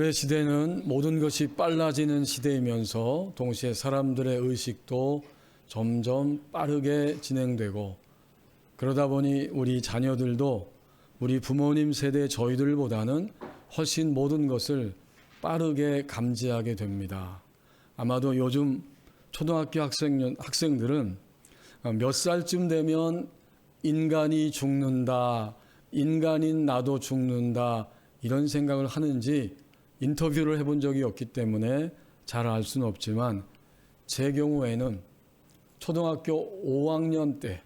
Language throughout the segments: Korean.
오늘의 시대는 모든 것이 빨라지는 시대이면서 동시에 사람들의 의식도 점점 빠르게 진행되고, 그러다 보니 우리 자녀들도 우리 부모님 세대 저희들보다는 훨씬 모든 것을 빠르게 감지하게 됩니다. 아마도 요즘 초등학교 학생들은 몇 살쯤 되면 인간이 죽는다, 인간인 나도 죽는다, 이런 생각을 하는지 인터뷰를 해본 적이 없기 때문에 잘 알 수는 없지만, 제 경우에는 초등학교 5학년 때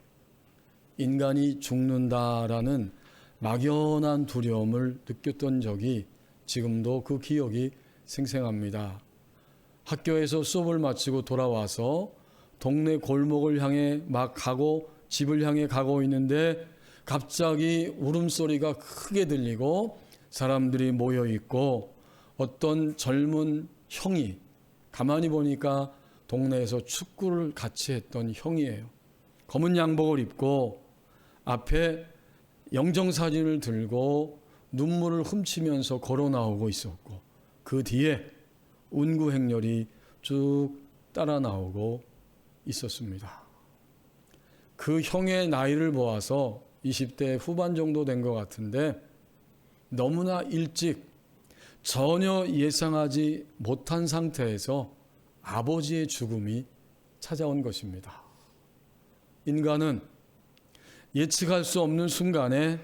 인간이 죽는다라는 막연한 두려움을 느꼈던 적이 지금도 그 기억이 생생합니다. 학교에서 수업을 마치고 돌아와서 동네 골목을 향해 막 가고 집을 향해 가고 있는데 갑자기 울음소리가 크게 들리고 사람들이 모여 있고, 어떤 젊은 형이, 가만히 보니까 동네에서 축구를 같이 했던 형이에요. 검은 양복을 입고 앞에 영정사진을 들고 눈물을 훔치면서 걸어 나오고 있었고, 그 뒤에 운구행렬이 쭉 따라 나오고 있었습니다. 그 형의 나이를 보아서 20대 후반 정도 된 것 같은데, 너무나 일찍 전혀 예상하지 못한 상태에서 아버지의 죽음이 찾아온 것입니다. 인간은 예측할 수 없는 순간에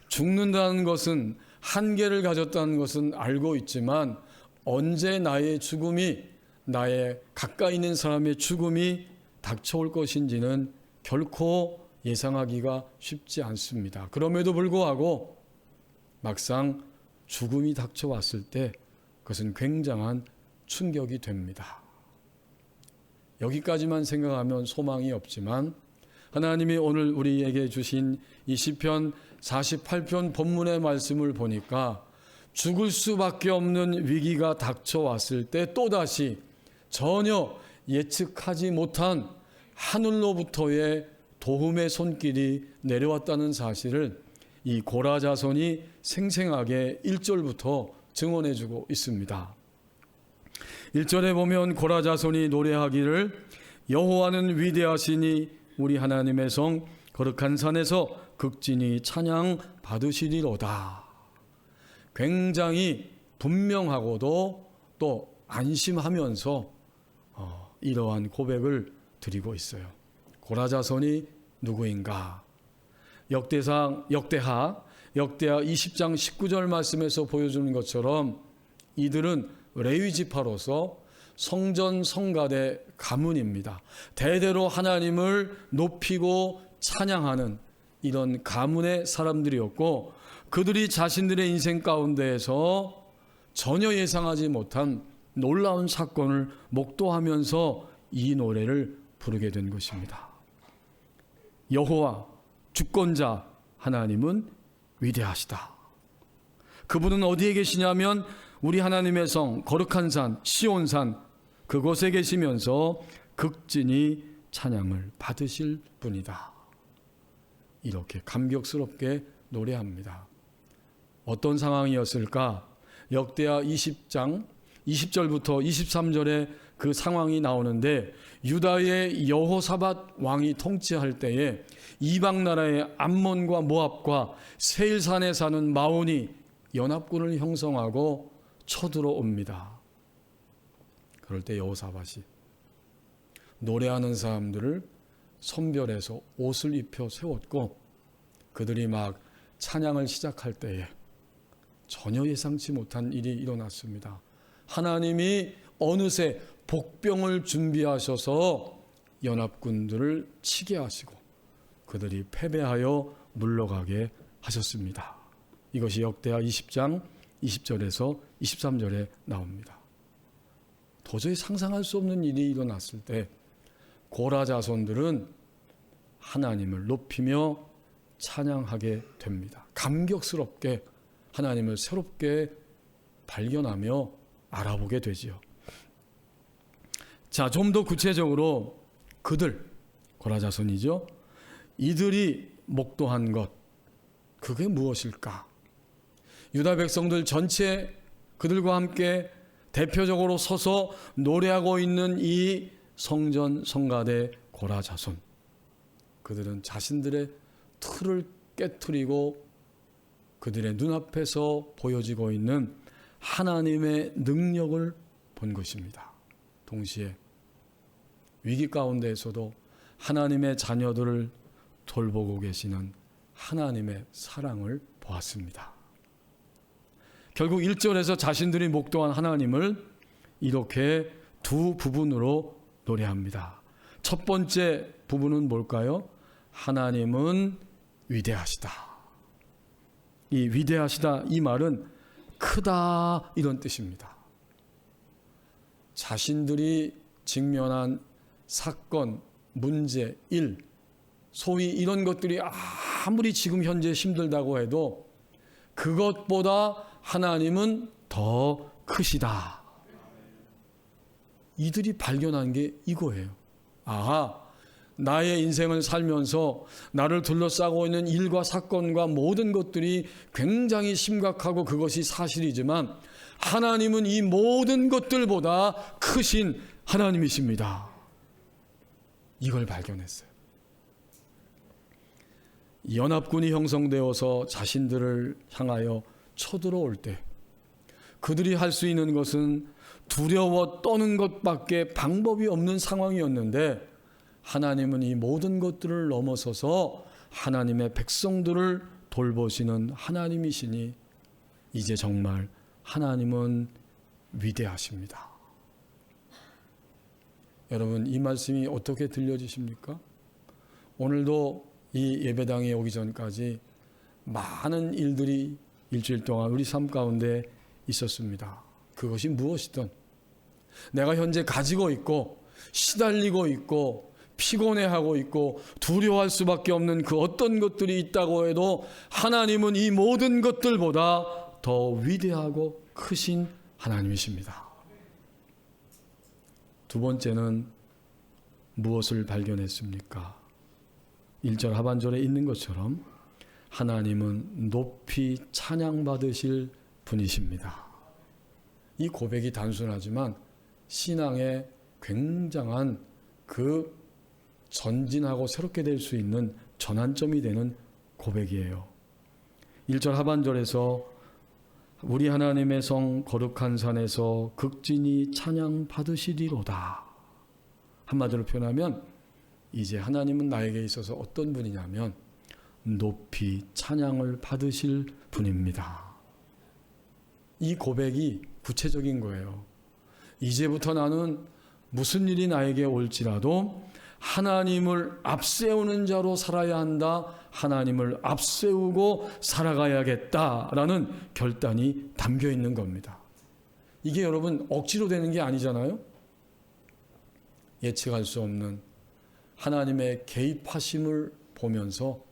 죽는다는 것은, 한계를 가졌다는 것은 알고 있지만, 언제 나의 죽음이, 나의 가까이 있는 사람의 죽음이 닥쳐올 것인지는 결코 예상하기가 쉽지 않습니다. 그럼에도 불구하고 막상 죽음이 닥쳐왔을 때 그것은 굉장한 충격이 됩니다. 여기까지만 생각하면 소망이 없지만, 하나님이 오늘 우리에게 주신 이 시편 48편 본문의 말씀을 보니까 죽을 수밖에 없는 위기가 닥쳐왔을 때 또다시 전혀 예측하지 못한 하늘로부터의 도움의 손길이 내려왔다는 사실을 이 고라 자손이 생생하게 1절부터 증언해주고 있습니다. 1절에 보면 고라 자손이 노래하기를, 여호와는 위대하시니 우리 하나님의 성 거룩한 산에서 극진히 찬양 받으시리로다. 굉장히 분명하고도 또 안심하면서 이러한 고백을 드리고 있어요. 고라 자손이 누구인가? 역대하 20장 19절 말씀에서 보여주는 것처럼 이들은 레위 지파로서 성전 성가대 가문입니다. 대대로 하나님을 높이고 찬양하는 이런 가문의 사람들이었고, 그들이 자신들의 인생 가운데에서 전혀 예상하지 못한 놀라운 사건을 목도하면서 이 노래를 부르게 된 것입니다. 여호와 주권자 하나님은 위대하시다. 그분은 어디에 계시냐면 우리 하나님의 성 거룩한 산 시온산 그곳에 계시면서 극진히 찬양을 받으실 분이다. 이렇게 감격스럽게 노래합니다. 어떤 상황이었을까? 역대하 20장 20절부터 23절에 그 상황이 나오는데, 유다의 여호사밧 왕이 통치할 때에 이방 나라의 암몬과 모압과 세일산에 사는 마온이 연합군을 형성하고 쳐들어옵니다. 그럴 때 여호사밧이 노래하는 사람들을 선별해서 옷을 입혀 세웠고, 그들이 막 찬양을 시작할 때에 전혀 예상치 못한 일이 일어났습니다. 하나님이 어느새 복병을 준비하셔서 연합군들을 치게 하시고 그들이 패배하여 물러가게 하셨습니다. 이것이 역대하 20장 20절에서 23절에 나옵니다. 도저히 상상할 수 없는 일이 일어났을 때 고라 자손들은 하나님을 높이며 찬양하게 됩니다. 감격스럽게 하나님을 새롭게 발견하며 알아보게 되지요. 자, 좀 더 구체적으로 그들, 고라 자손이죠. 이들이 목도한 것, 그게 무엇일까? 유다 백성들 전체 그들과 함께 대표적으로 서서 노래하고 있는 이 성전 성가대 고라자손, 그들은 자신들의 틀을 깨트리고 그들의 눈앞에서 보여지고 있는 하나님의 능력을 본 것입니다. 동시에 위기 가운데에서도 하나님의 자녀들을 돌보고 계시는 하나님의 사랑을 보았습니다. 결국 1절에서 자신들이 목도한 하나님을 이렇게 두 부분으로 노래합니다. 첫 번째 부분은 뭘까요? 하나님은 위대하시다. 이 위대하시다, 이 말은 크다, 이런 뜻입니다. 자신들이 직면한 사건, 문제, 일, 소위 이런 것들이 아무리 지금 현재 힘들다고 해도 그것보다 하나님은 더 크시다. 이들이 발견한 게 이거예요. 아하, 나의 인생을 살면서 나를 둘러싸고 있는 일과 사건과 모든 것들이 굉장히 심각하고 그것이 사실이지만 하나님은 이 모든 것들보다 크신 하나님이십니다. 이걸 발견했어요. 연합군이 형성되어서 자신들을 향하여 쳐들어올 때 그들이 할 수 있는 것은 두려워 떠는 것밖에 방법이 없는 상황이었는데 하나님은 이 모든 것들을 넘어서서 하나님의 백성들을 돌보시는 하나님이시니 이제 정말 하나님은 위대하십니다. 여러분, 이 말씀이 어떻게 들려지십니까? 오늘도 이 예배당에 오기 전까지 많은 일들이 일주일 동안 우리 삶 가운데 있었습니다. 그것이 무엇이든 내가 현재 가지고 있고 시달리고 있고 피곤해하고 있고 두려워할 수밖에 없는 그 어떤 것들이 있다고 해도 하나님은 이 모든 것들보다 더 위대하고 크신 하나님이십니다. 두 번째는 무엇을 발견했습니까? 1절 하반절에 있는 것처럼 하나님은 높이 찬양받으실 분이십니다. 이 고백이 단순하지만 신앙의 굉장한 그 전진하고 새롭게 될 수 있는 전환점이 되는 고백이에요. 1절 하반절에서 우리 하나님의 성 거룩한 산에서 극진히 찬양 받으시리로다. 한마디로 표현하면 이제 하나님은 나에게 있어서 어떤 분이냐면 높이 찬양을 받으실 분입니다. 이 고백이 구체적인 거예요. 이제부터 나는 무슨 일이 나에게 올지라도 하나님을 앞세우는 자로 살아야 한다. 하나님을 앞세우고 살아가야겠다라는 결단이 담겨 있는 겁니다. 이게 여러분 억지로 되는 게 아니잖아요. 예측할 수 없는 하나님의 개입하심을 보면서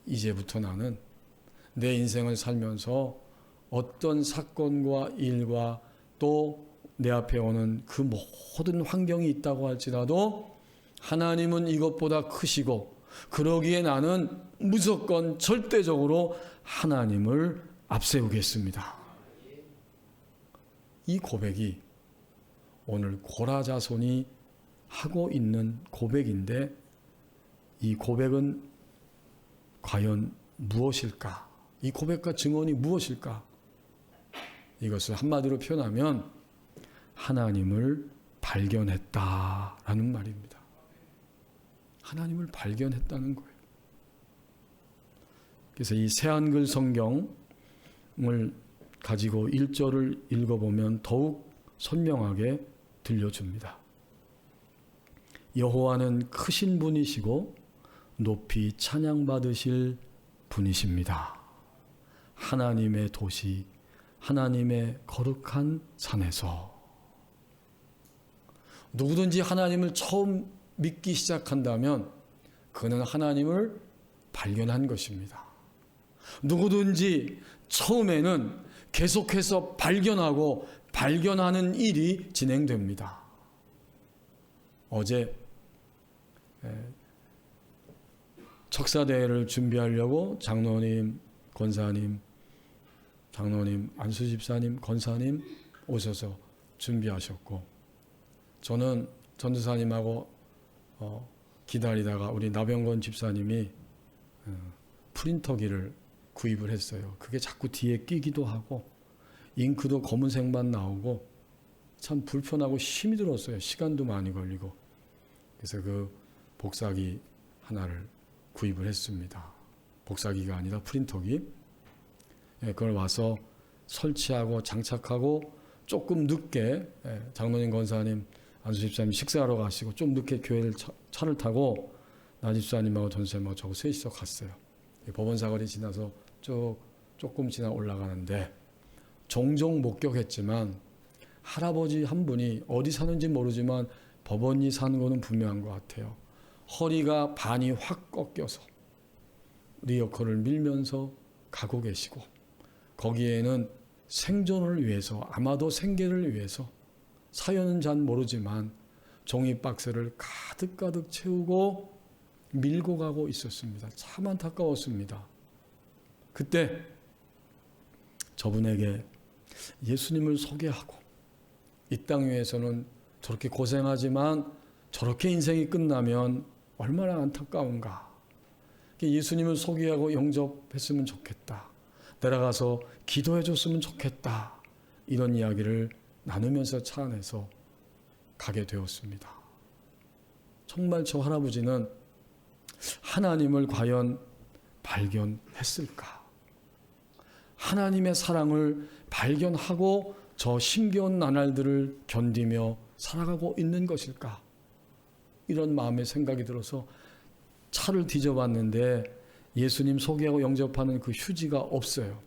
이제부터 나는 내 인생을 살면서 어떤 사건과 일과 또 내 앞에 오는 그 모든 환경이 있다고 할지라도 하나님은 이것보다 크시고 그러기에 나는 무조건 절대적으로 하나님을 앞세우겠습니다. 이 고백이 오늘 고라자손이 하고 있는 고백인데 이 고백은 과연 무엇일까? 이 고백과 증언이 무엇일까? 이것을 한마디로 표현하면 하나님을 발견했다라는 말입니다. 하나님을 발견했다는 거예요. 그래서 이 새한글 성경을 가지고 1절을 읽어보면 더욱 선명하게 들려줍니다. 여호와는 크신 분이시고 높이 찬양받으실 분이십니다. 하나님의 도시, 하나님의 거룩한 산에서. 누구든지 하나님을 처음 믿기 시작한다면 그는 하나님을 발견한 것입니다. 누구든지 처음에는 계속해서 발견하고 발견하는 일이 진행됩니다. 어제 척사대회를 준비하려고 장로님, 권사님 장로님, 안수 집사님, 권사님 오셔서 준비하셨고, 저는 전도사님하고 기다리다가 우리 나병건 집사님이 프린터기를 구입을 했어요. 그게 자꾸 뒤에 끼기도 하고 잉크도 검은색만 나오고 참 불편하고 힘이 들었어요. 시간도 많이 걸리고. 그래서 그 복사기 하나를 구입을 했습니다. 복사기가 아니라 프린터기. 그걸 와서 설치하고 장착하고 조금 늦게 장로님, 권사님, 안수 집사님 식사하러 가시고 좀 늦게 교회를 차를 타고 나 집사님하고 전사님하고 저하고 셋이서 갔어요. 법원 사거리 지나서 조금 지나 올라가는데 종종 목격했지만 할아버지 한 분이 어디 사는지 모르지만 법원이 사는 거는 분명한 것 같아요. 허리가 반이 확 꺾여서 리어커를 밀면서 가고 계시고, 거기에는 생존을 위해서, 아마도 생계를 위해서, 사연은 잘 모르지만 종이 박스를 가득 채우고 밀고 가고 있었습니다. 참 안타까웠습니다. 그때 저분에게 예수님을 소개하고, 이 땅 위에서는 저렇게 고생하지만 저렇게 인생이 끝나면 얼마나 안타까운가. 예수님을 소개하고 영접했으면 좋겠다. 내려가서 기도해 줬으면 좋겠다. 이런 이야기를 나누면서 차 안에서 가게 되었습니다. 정말 저 할아버지는 하나님을 과연 발견했을까? 하나님의 사랑을 발견하고 저 힘겨운 나날들을 견디며 살아가고 있는 것일까? 이런 마음의 생각이 들어서 차를 뒤져봤는데 예수님 소개하고 영접하는 그 휴지가 없어요.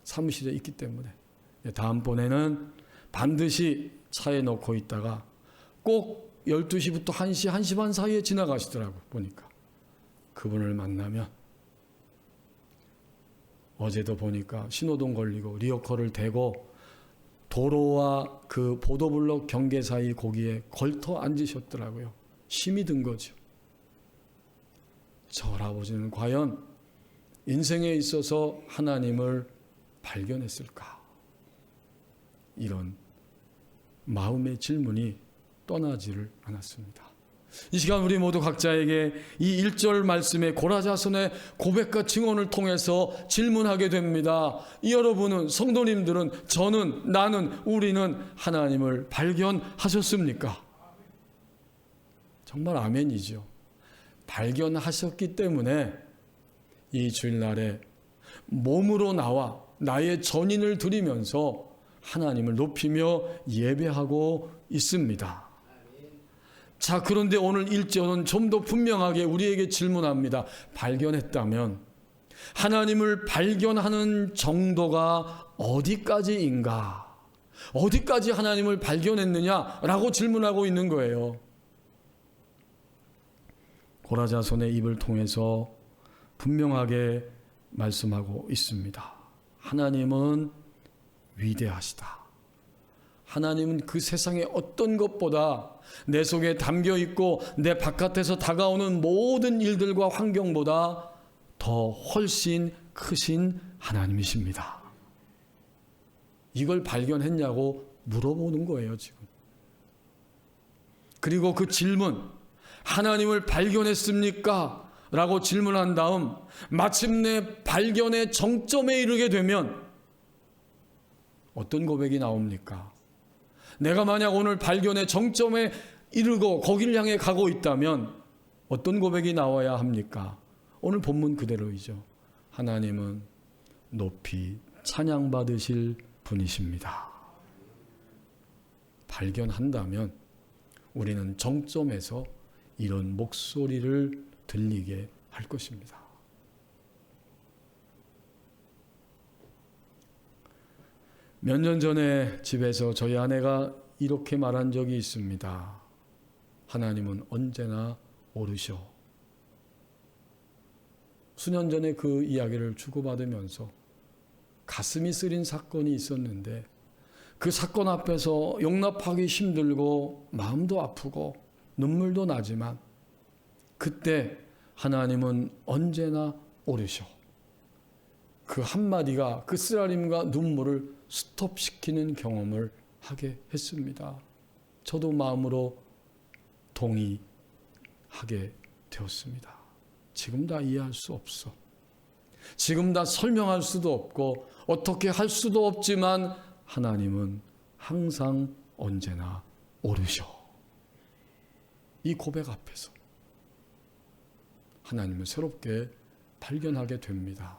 사무실에 있기 때문에. 다음번에는 반드시 차에 넣고 있다가 꼭 12시부터 1시, 1시 반 사이에 지나가시더라고요. 보니까. 그분을 만나면 어제도 보니까 신호등 걸리고 리어커를 대고 도로와 그 보도블록 경계 사이 거기에 걸터 앉으셨더라고요. 힘이 든 거죠. 저 할아버지는 과연 인생에 있어서 하나님을 발견했을까? 이런 마음의 질문이 떠나지를 않았습니다. 이 시간 우리 모두 각자에게 이 1절 말씀의 고라자손의 고백과 증언을 통해서 질문하게 됩니다. 여러분은, 성도님들은, 저는, 나는, 우리는 하나님을 발견하셨습니까? 정말 아멘이죠. 발견하셨기 때문에 이 주일날에 몸으로 나와 나의 전인을 드리면서 하나님을 높이며 예배하고 있습니다. 자, 그런데 오늘 1절은 좀 더 분명하게 우리에게 질문합니다. 발견했다면 하나님을 발견하는 정도가 어디까지인가? 어디까지 하나님을 발견했느냐라고 질문하고 있는 거예요. 고라자손의 입을 통해서 분명하게 말씀하고 있습니다. 하나님은 위대하시다. 하나님은 그 세상의 어떤 것보다 내 속에 담겨 있고 내 바깥에서 다가오는 모든 일들과 환경보다 더 훨씬 크신 하나님이십니다. 이걸 발견했냐고 물어보는 거예요, 지금. 그리고 그 질문, 하나님을 발견했습니까? 라고 질문한 다음 마침내 발견의 정점에 이르게 되면 어떤 고백이 나옵니까? 내가 만약 오늘 발견의 정점에 이르고 거기를 향해 가고 있다면 어떤 고백이 나와야 합니까? 오늘 본문 그대로이죠. 하나님은 높이 찬양받으실 분이십니다. 발견한다면 우리는 정점에서 이런 목소리를 들리게 할 것입니다. 몇 년 전에 집에서 저희 아내가 이렇게 말한 적이 있습니다. 하나님은 언제나 옳으셔. 수년 전에 그 이야기를 주고받으면서 가슴이 쓰린 사건이 있었는데 그 사건 앞에서 용납하기 힘들고 마음도 아프고 눈물도 나지만 그때 하나님은 언제나 옳으셔. 그 한마디가 그 쓰라림과 눈물을 스톱시키는 경험을 하게 했습니다. 저도 마음으로 동의하게 되었습니다. 지금 다 이해할 수 없어. 지금 다 설명할 수도 없고 어떻게 할 수도 없지만 하나님은 항상 언제나 옳으셔. 이 고백 앞에서 하나님을 새롭게 발견하게 됩니다.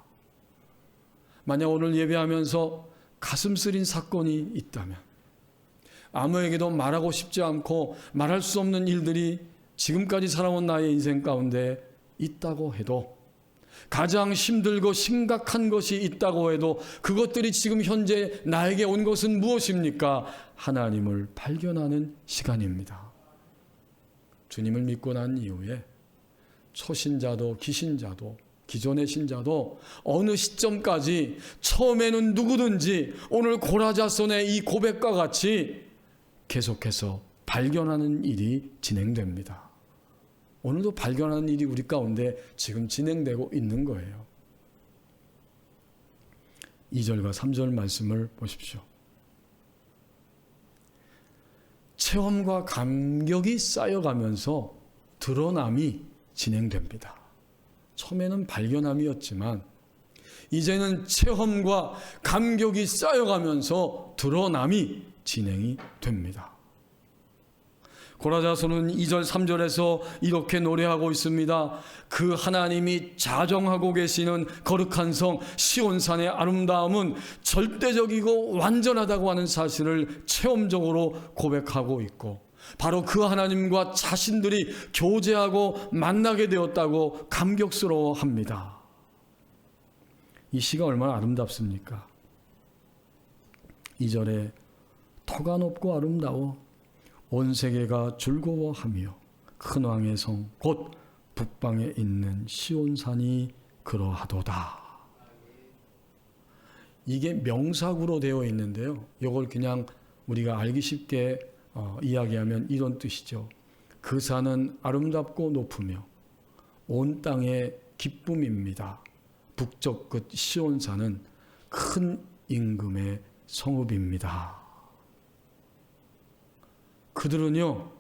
만약 오늘 예배하면서 가슴 쓰린 사건이 있다면, 아무에게도 말하고 싶지 않고 말할 수 없는 일들이 지금까지 살아온 나의 인생 가운데 있다고 해도, 가장 힘들고 심각한 것이 있다고 해도 그것들이 지금 현재 나에게 온 것은 무엇입니까? 하나님을 발견하는 시간입니다. 주님을 믿고 난 이후에 초신자도 기신자도 기존의 신자도 어느 시점까지 처음에는 누구든지 오늘 고라자손의 이 고백과 같이 계속해서 발견하는 일이 진행됩니다. 오늘도 발견하는 일이 우리 가운데 지금 진행되고 있는 거예요. 2절과 3절 말씀을 보십시오. 체험과 감격이 쌓여가면서 드러남이 진행됩니다. 처음에는 발견함이었지만 이제는 체험과 감격이 쌓여가면서 드러남이 진행이 됩니다. 고라자손은 2절 3절에서 이렇게 노래하고 있습니다. 그 하나님이 자정하고 계시는 거룩한 성 시온산의 아름다움은 절대적이고 완전하다고 하는 사실을 체험적으로 고백하고 있고, 바로 그 하나님과 자신들이 교제하고 만나게 되었다고 감격스러워합니다. 이 시가 얼마나 아름답습니까? 2절에 터가 높고 아름다워 온 세계가 즐거워하며 큰 왕의 성 곧 북방에 있는 시온산이 그러하도다. 이게 명사구로 되어 있는데요, 이걸 그냥 우리가 알기 쉽게 이야기하면 이런 뜻이죠. 그 산은 아름답고 높으며 온 땅의 기쁨입니다. 북쪽 끝 시온산은 큰 임금의 성읍입니다. 그들은요,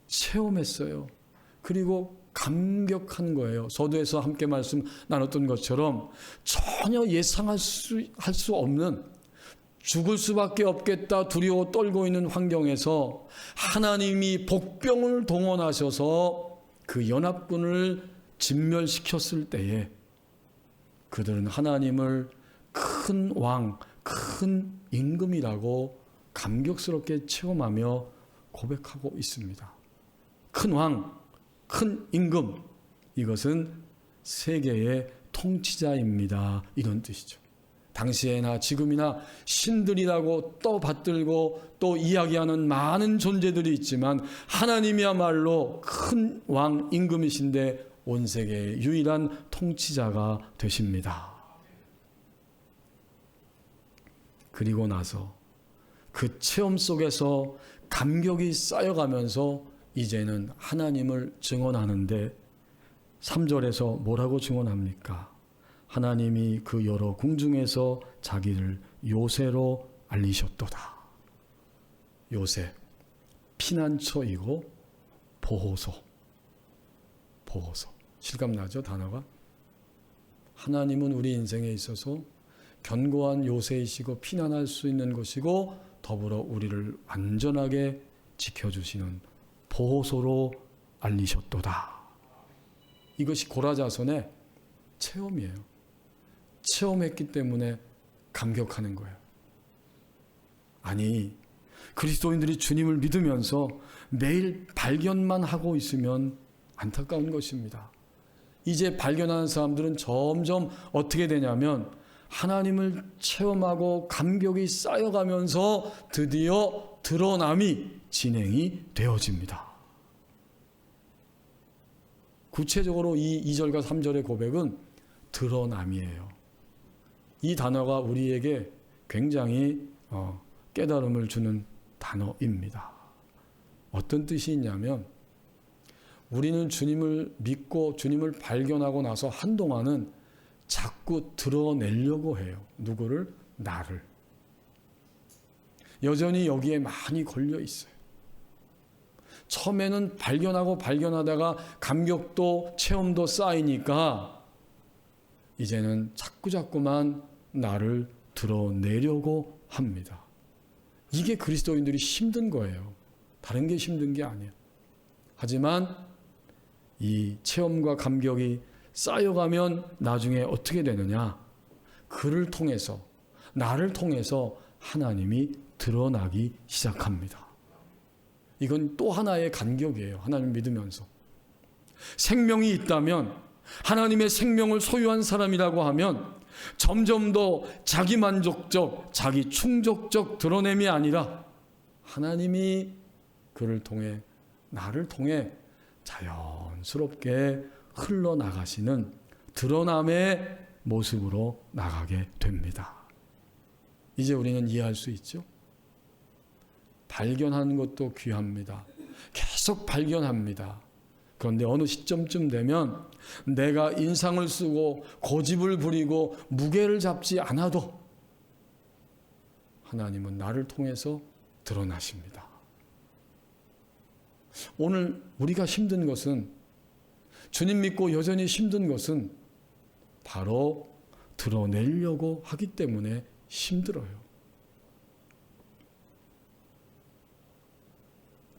체험했어요. 그리고 감격한 거예요. 서두에서 함께 말씀 나눴던 것처럼 전혀 예상할 수 없는, 죽을 수밖에 없겠다 두려워 떨고 있는 환경에서 하나님이 복병을 동원하셔서 그 연합군을 진멸시켰을 때에 그들은 하나님을 큰 왕, 큰 임금이라고 감격스럽게 체험하며 고백하고 있습니다. 큰 왕, 큰 임금, 이것은 세계의 통치자입니다. 이런 뜻이죠. 당시에나 지금이나 신들이라고 떠받들고 또 이야기하는 많은 존재들이 있지만 하나님이야말로 큰 왕 임금이신데 온 세계의 유일한 통치자가 되십니다. 그리고 나서 그 체험 속에서 감격이 쌓여가면서 이제는 하나님을 증언하는데 3절에서 뭐라고 증언합니까? 하나님이 그 여러 궁중에서 자기를 요새로 알리셨도다. 요새, 피난처이고 보호소. 실감나죠, 단어가? 하나님은 우리 인생에 있어서 견고한 요새이시고 피난할 수 있는 곳이고 더불어 우리를 안전하게 지켜주시는 보호소로 알리셨도다. 이것이 고라자손의 체험이에요. 체험했기 때문에 감격하는 거예요. 아니, 그리스도인들이 주님을 믿으면서 매일 발견만 하고 있으면 안타까운 것입니다. 이제 발견하는 사람들은 점점 어떻게 되냐면 하나님을 체험하고 감격이 쌓여가면서 드디어 드러남이 진행이 되어집니다. 구체적으로 이 2절과 3절의 고백은 드러남이에요. 이 단어가 우리에게 굉장히 깨달음을 주는 단어입니다. 어떤 뜻이 있냐면, 우리는 주님을 믿고 주님을 발견하고 나서 한동안은 자꾸 드러내려고 해요. 누구를? 나를. 여전히 여기에 많이 걸려 있어요. 처음에는 발견하다가 감격도 체험도 쌓이니까 이제는 자꾸만 나를 드러내려고 합니다. 이게 그리스도인들이 힘든 거예요. 다른 게 힘든 게 아니에요. 하지만 이 체험과 감격이 쌓여가면 나중에 어떻게 되느냐? 그를 통해서, 나를 통해서 하나님이 드러나기 시작합니다. 이건 또 하나의 간격이에요. 하나님 믿으면서. 생명이 있다면, 하나님의 생명을 소유한 사람이라고 하면 점점 더 자기만족적, 자기 충족적 드러냄이 아니라 하나님이 그를 통해, 나를 통해 자연스럽게 흘러나가시는 드러남의 모습으로 나가게 됩니다. 이제 우리는 이해할 수 있죠? 발견하는 것도 귀합니다. 계속 발견합니다. 그런데 어느 시점쯤 되면 내가 인상을 쓰고 고집을 부리고 무게를 잡지 않아도 하나님은 나를 통해서 드러나십니다. 오늘 우리가 힘든 것은, 주님 믿고 여전히 힘든 것은 바로 드러내려고 하기 때문에 힘들어요.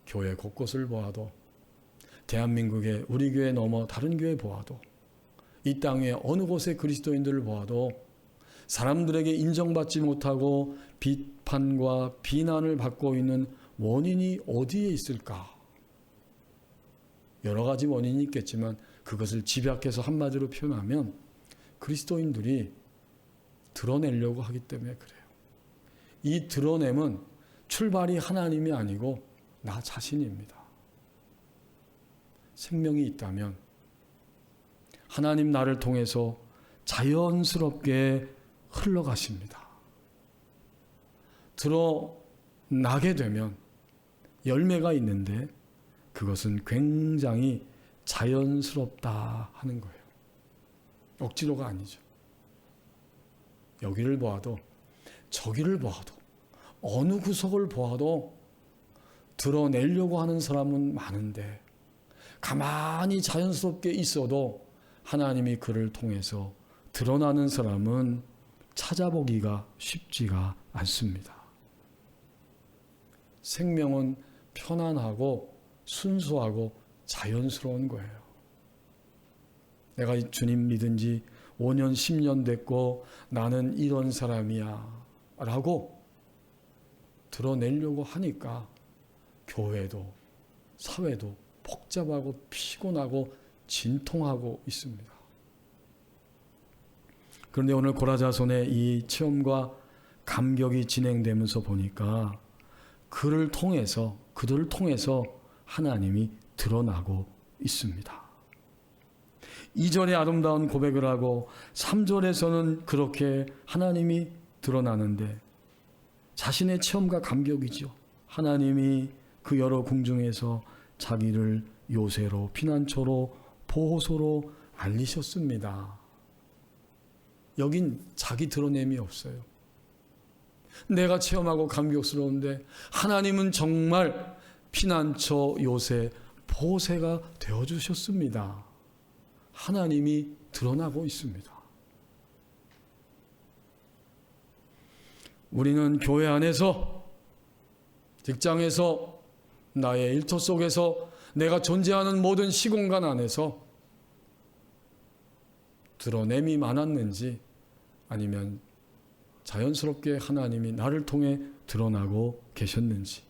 교회 곳곳을 보아도, 대한민국의 우리 교회 넘어 다른 교회 보아도, 이 땅의 어느 곳의 그리스도인들을 보아도 사람들에게 인정받지 못하고 비판과 비난을 받고 있는 원인이 어디에 있을까? 여러 가지 원인이 있겠지만 그것을 집약해서 한마디로 표현하면 그리스도인들이 드러내려고 하기 때문에 그래요. 이 드러냄은 출발이 하나님이 아니고 나 자신입니다. 생명이 있다면 하나님 나를 통해서 자연스럽게 흘러가십니다. 드러나게 되면 열매가 있는데 그것은 굉장히 자연스럽다 하는 거예요. 억지로가 아니죠. 여기를 보아도 저기를 보아도 어느 구석을 보아도 드러내려고 하는 사람은 많은데 가만히 자연스럽게 있어도 하나님이 그를 통해서 드러나는 사람은 찾아보기가 쉽지가 않습니다. 생명은 편안하고 순수하고 자연스러운 거예요. 내가 주님 믿은 지 5년, 10년 됐고 나는 이런 사람이야 라고 드러내려고 하니까 교회도 사회도 복잡하고 피곤하고 진통하고 있습니다. 그런데 오늘 고라자손의 이 체험과 감격이 진행되면서 보니까 그들을 통해서 하나님이 드러나고 있습니다. 2절에 아름다운 고백을 하고 3절에서는 그렇게 하나님이 드러나는데 자신의 체험과 감격이죠. 하나님이 그 여러 궁중에서 자기를 요새로, 피난처로, 보호소로 알리셨습니다. 여긴 자기 드러냄이 없어요. 내가 체험하고 감격스러운데 하나님은 정말 피난처, 요새, 보호세가 되어주셨습니다. 하나님이 드러나고 있습니다. 우리는 교회 안에서, 직장에서, 나의 일터 속에서, 내가 존재하는 모든 시공간 안에서 드러냄이 많았는지 아니면 자연스럽게 하나님이 나를 통해 드러나고 계셨는지,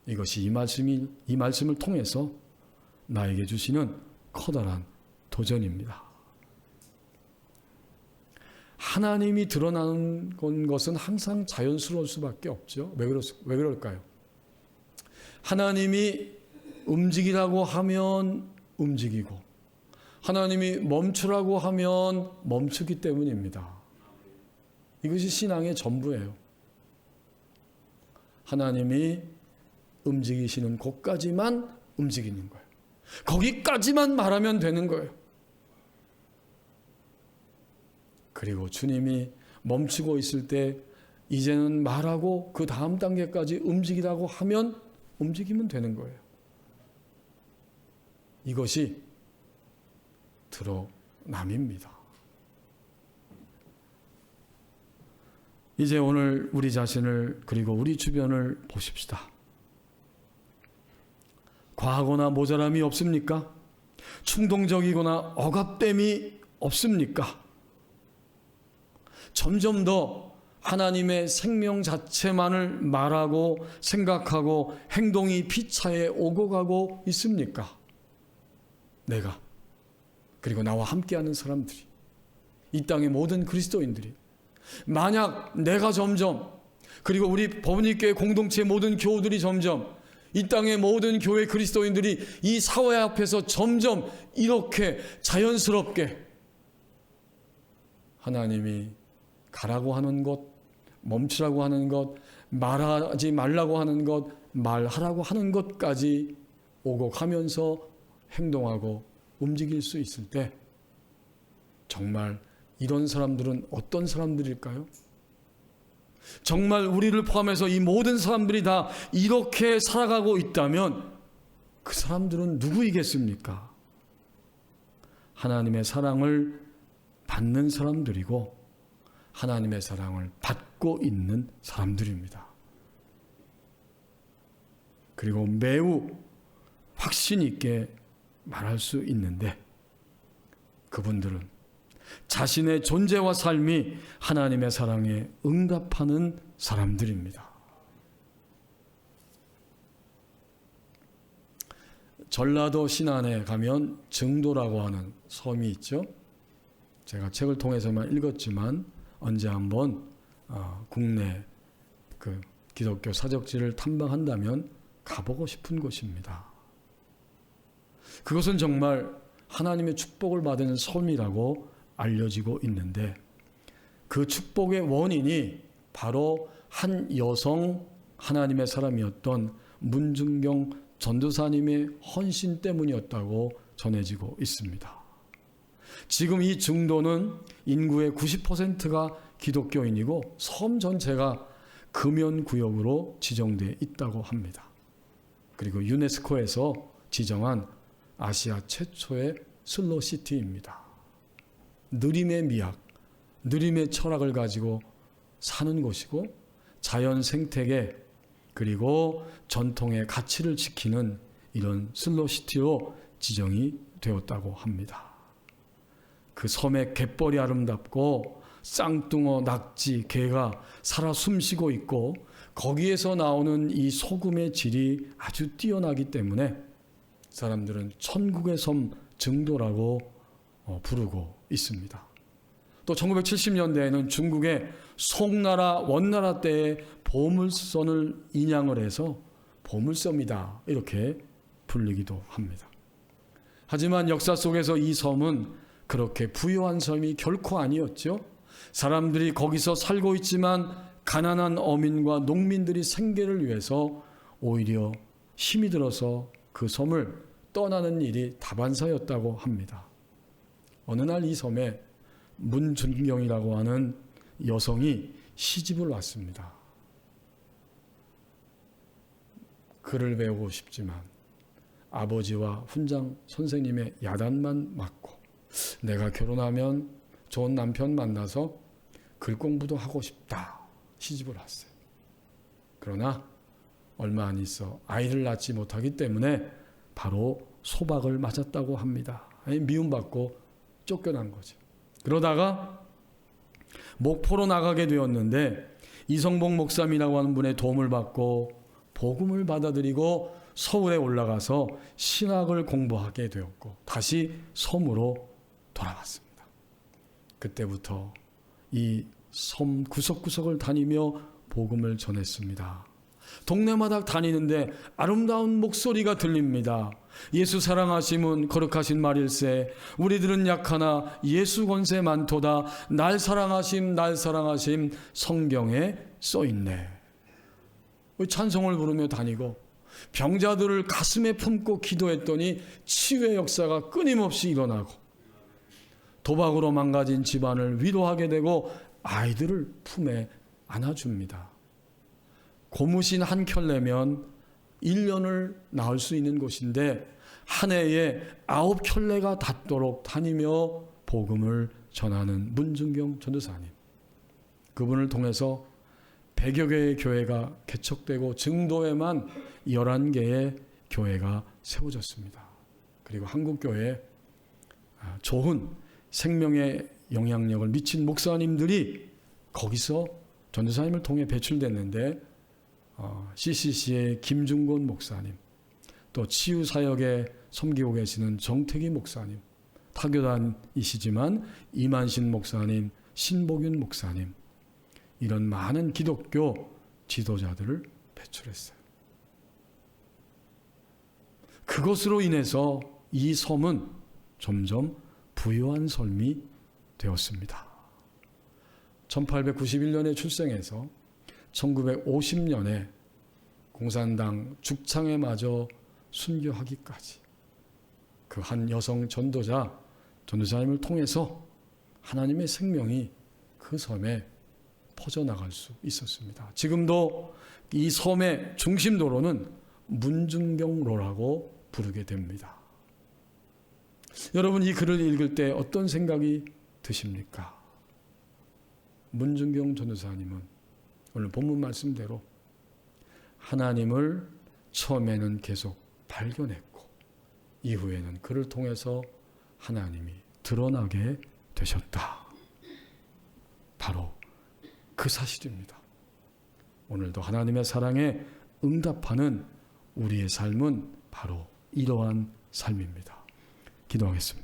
이것이 이 말씀을 통해서 나에게 주시는 커다란 도전입니다. 하나님이 드러나는 것은 항상 자연스러울 수밖에 없죠. 왜 그럴까요? 하나님이 움직이라고 하면 움직이고 하나님이 멈추라고 하면 멈추기 때문입니다. 이것이 신앙의 전부예요. 하나님이 움직이시는 곳까지만 움직이는 거예요. 거기까지만 말하면 되는 거예요. 그리고 주님이 멈추고 있을 때 이제는 말하고 그 다음 단계까지 움직이라고 하면 움직이면 되는 거예요. 이것이 드러남입니다. 이제 오늘 우리 자신을 그리고 우리 주변을 보십시다. 과하거나 모자람이 없습니까? 충동적이거나 억압됨이 없습니까? 점점 더 하나님의 생명 자체만을 말하고 생각하고 행동이 피차에 오고 가고 있습니까? 내가 그리고 나와 함께하는 사람들이, 이 땅의 모든 그리스도인들이 만약 내가 점점, 그리고 우리 법원의교회 공동체 모든 교우들이 점점, 이 땅의 모든 교회 그리스도인들이 이 사회 앞에서 점점 이렇게 자연스럽게 하나님이 가라고 하는 것, 멈추라고 하는 것, 말하지 말라고 하는 것, 말하라고 하는 것까지 오고 가면서 행동하고 움직일 수 있을 때 정말 이런 사람들은 어떤 사람들일까요? 정말 우리를 포함해서 이 모든 사람들이 다 이렇게 살아가고 있다면 그 사람들은 누구이겠습니까? 하나님의 사랑을 받는 사람들이고 하나님의 사랑을 받고 있는 사람들입니다. 그리고 매우 확신 있게 말할 수 있는데 그분들은 자신의 존재와 삶이 하나님의 사랑에 응답하는 사람들입니다. 전라도 신안에 가면 증도라고 하는 섬이 있죠. 제가 책을 통해서만 읽었지만 언제 한번 국내 그 기독교 사적지를 탐방한다면 가보고 싶은 곳입니다. 그것은 정말 하나님의 축복을 받은 섬이라고 알려지고 있는데 그 축복의 원인이 바로 한 여성 하나님의 사람이었던 문중경 전도사님의 헌신 때문이었다고 전해지고 있습니다. 지금 이 중도는 인구의 90%가 기독교인이고 섬 전체가 금연구역으로 지정되어 있다고 합니다. 그리고 유네스코에서 지정한 아시아 최초의 슬로시티입니다. 느림의 미학, 느림의 철학을 가지고 사는 곳이고 자연 생태계 그리고 전통의 가치를 지키는 이런 슬로시티로 지정이 되었다고 합니다. 그 섬의 갯벌이 아름답고 쌍뚱어, 낙지, 개가 살아 숨쉬고 있고 거기에서 나오는 이 소금의 질이 아주 뛰어나기 때문에 사람들은 천국의 섬 증도라고 부르고 있습니다. 또 1970년대에는 중국의 송나라, 원나라 때의 보물선을 인양을 해서 보물섬이다 이렇게 불리기도 합니다. 하지만 역사 속에서 이 섬은 그렇게 부유한 섬이 결코 아니었죠. 사람들이 거기서 살고 있지만 가난한 어민과 농민들이 생계를 위해서 오히려 힘이 들어서 그 섬을 떠나는 일이 다반사였다고 합니다. 어느 날 이 섬에 문준경이라고 하는 여성이 시집을 왔습니다. 글을 배우고 싶지만 아버지와 훈장 선생님의 야단만 맞고 내가 결혼하면 좋은 남편 만나서 글 공부도 하고 싶다. 시집을 왔어요. 그러나 얼마 안 있어 아이를 낳지 못하기 때문에 바로 소박을 맞았다고 합니다. 미움받고 쫓겨난 거죠. 그러다가 목포로 나가게 되었는데 이성복 목사님이라고 하는 분의 도움을 받고 복음을 받아들이고 서울에 올라가서 신학을 공부하게 되었고 다시 섬으로 돌아왔습니다. 그때부터 이 섬 구석구석을 다니며 복음을 전했습니다. 동네마다 다니는데 아름다운 목소리가 들립니다. 예수 사랑하심은 거룩하신 말일세 우리들은 약하나 예수 권세 많도다 날 사랑하심 날 사랑하심 성경에 써있네. 찬송을 부르며 다니고 병자들을 가슴에 품고 기도했더니 치유의 역사가 끊임없이 일어나고 도박으로 망가진 집안을 위로하게 되고 아이들을 품에 안아줍니다. 고무신 한 켤레면 1년을 낳을 수 있는 곳인데 한 해에 9켤레가 닿도록 다니며 복음을 전하는 문중경 전도사님. 그분을 통해서 100여 개의 교회가 개척되고 증도에만 11개의 교회가 세워졌습니다. 그리고 한국교회에 좋은 생명의 영향력을 미친 목사님들이 거기서 전도사님을 통해 배출됐는데 CCC의 김중곤 목사님, 또 치유사역에 섬기고 계시는 정태기 목사님, 타교단이시지만 이만신 목사님, 신복윤 목사님, 이런 많은 기독교 지도자들을 배출했어요. 그것으로 인해서 이 섬은 점점 부유한 섬이 되었습니다. 1891년에 출생해서 1950년에 공산당 죽창에 맞아 순교하기까지 그 한 여성 전도사님을 통해서 하나님의 생명이 그 섬에 퍼져나갈 수 있었습니다. 지금도 이 섬의 중심도로는 문중경로라고 부르게 됩니다. 여러분, 이 글을 읽을 때 어떤 생각이 드십니까? 문중경 전도사님은 오늘 본문 말씀대로 하나님을 처음에는 계속 발견했고 이후에는 그를 통해서 하나님이 드러나게 되셨다. 바로 그 사실입니다. 오늘도 하나님의 사랑에 응답하는 우리의 삶은 바로 이러한 삶입니다. 기도하겠습니다.